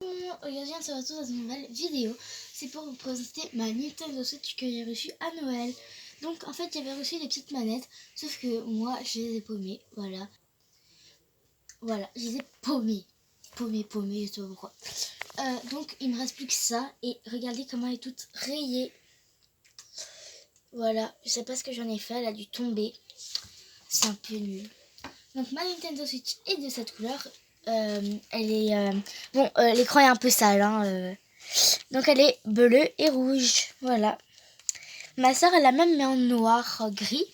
Aujourd'hui on se retrouve dans une nouvelle vidéo. C'est pour vous présenter ma Nintendo Switch que j'ai reçue à Noël. Donc en fait j'avais reçu des petites manettes, sauf que moi je les ai paumées, voilà. Voilà, je les ai paumées. Paumées, je sais pas pourquoi. Donc il me reste plus que ça et regardez comment elle est toute rayée. Voilà, je sais pas ce que j'en ai fait, elle a dû tomber. C'est un peu nul. Donc ma Nintendo Switch est de cette couleur. Elle est l'écran est un peu sale hein, donc elle est bleue et rouge, voilà. Ma soeur elle l'a même mis en noir gris.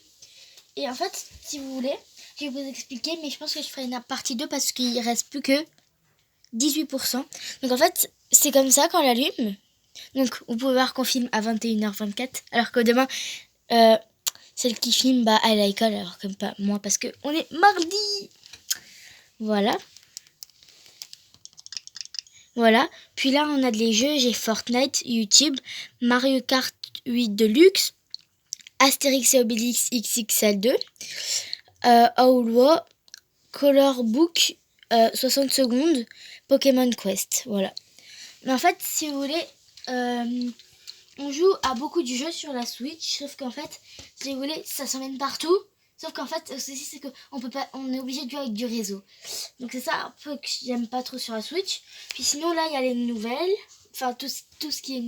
Et en fait si vous voulez je vais vous expliquer, mais je pense que je ferai une partie 2 parce qu'il reste plus que 18%. Donc en fait c'est comme ça quand on l'allume. Donc vous pouvez voir qu'on filme à 21h24 alors que demain celle qui filme elle est à l'école, alors comme pas moi parce que on est mardi. Voilà. Voilà, puis là on a des jeux, j'ai Fortnite, YouTube, Mario Kart 8 Deluxe, Astérix et Obélix XXL2, Outlaw, Color Book, 60 secondes, Pokémon Quest, voilà. Mais en fait, si vous voulez, on joue à beaucoup de jeux sur la Switch, sauf qu'en fait, si vous voulez, ça s'emmène partout. Sauf qu'en fait, ceci c'est qu'on peut pas, on est obligé de jouer avec du réseau. Donc c'est ça un peu que j'aime pas trop sur la Switch. Puis sinon là il y a les nouvelles, enfin tout ce qui est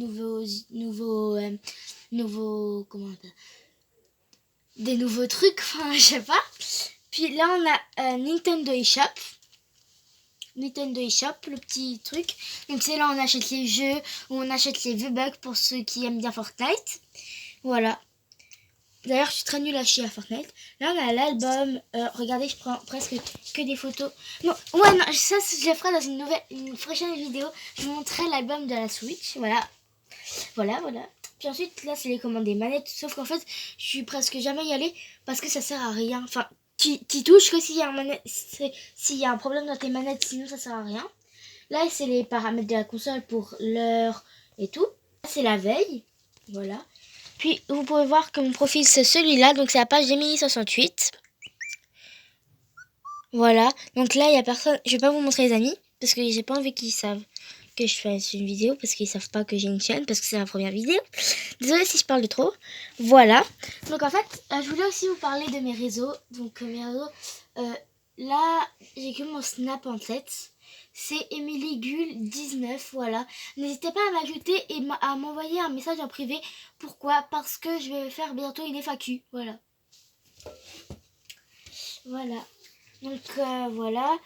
comment on appelle, des nouveaux trucs, enfin je sais pas. Puis là on a Nintendo eShop, le petit truc. Donc c'est là on achète les jeux, ou on achète les V-Bucks pour ceux qui aiment bien Fortnite. Voilà. D'ailleurs, je suis très nulle à chier à Fortnite. Là, on a l'album. Regardez, je prends presque que des photos. Non, ouais, non, ça, je le ferai dans une prochaine vidéo. Je vous montrerai l'album de la Switch. Voilà. Voilà. Puis ensuite, là, c'est les commandes des manettes. Sauf qu'en fait, je suis presque jamais y allée parce que ça sert à rien. Enfin, t'y touches que s'il y a un problème dans tes manettes. Sinon, ça sert à rien. Là, c'est les paramètres de la console pour l'heure et tout. Là, c'est la veille. Voilà. Puis vous pouvez voir que mon profil c'est celui-là, donc c'est la page d'Emily68. Voilà, donc là il y a personne, je vais pas vous montrer les amis, parce que j'ai pas envie qu'ils savent que je fais une vidéo, parce qu'ils savent pas que j'ai une chaîne, parce que c'est ma première vidéo. Désolée si je parle de trop. Voilà, donc en fait, je voulais aussi vous parler de mes réseaux. Donc mes réseaux, là j'ai que mon Snap en tête. C'est EmilyGul19, voilà. N'hésitez pas à m'ajouter et à m'envoyer un message en privé. Pourquoi? Parce que je vais faire bientôt une FAQ, voilà. Voilà. Donc voilà.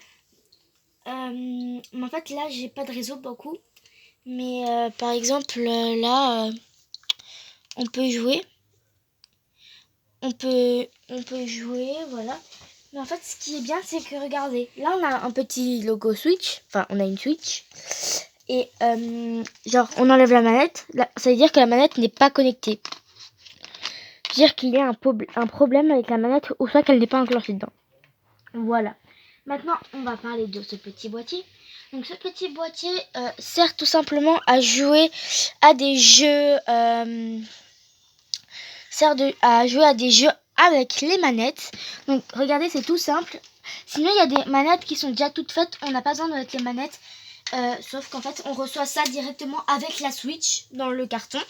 En fait là j'ai pas de réseau beaucoup. Mais par exemple là on peut jouer. On peut jouer, voilà. Mais en fait, ce qui est bien, c'est que regardez, là on a un petit logo Switch, enfin on a une Switch, et genre on enlève la manette, ça veut dire que la manette n'est pas connectée. C'est-à-dire qu'il y a un problème avec la manette, ou soit qu'elle n'est pas enclenchée dedans. Voilà. Maintenant, on va parler de ce petit boîtier. Donc ce petit boîtier sert tout simplement à jouer à des jeux, à jouer à des jeux avec les manettes. Donc regardez, c'est tout simple. Sinon il y a des manettes qui sont déjà toutes faites, on n'a pas besoin de mettre les manettes, sauf qu'en fait on reçoit ça directement avec la Switch dans le carton.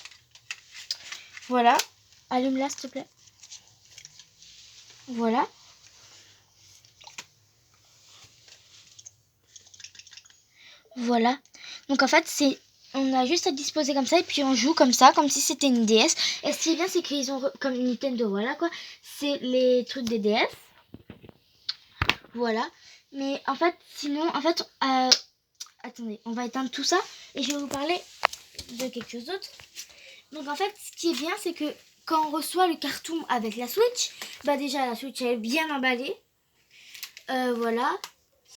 Voilà, allume-la s'il te plaît. Voilà. Voilà. Donc en fait on a juste à disposer comme ça et puis on joue comme ça, comme si c'était une DS. Et ce qui est bien, c'est qu'ils ont comme Nintendo, voilà quoi. C'est les trucs des DS. Voilà. Mais en fait, sinon, en fait, attendez, on va éteindre tout ça et je vais vous parler de quelque chose d'autre. Donc en fait, ce qui est bien, c'est que quand on reçoit le carton avec la Switch, déjà la Switch elle est bien emballée. Voilà.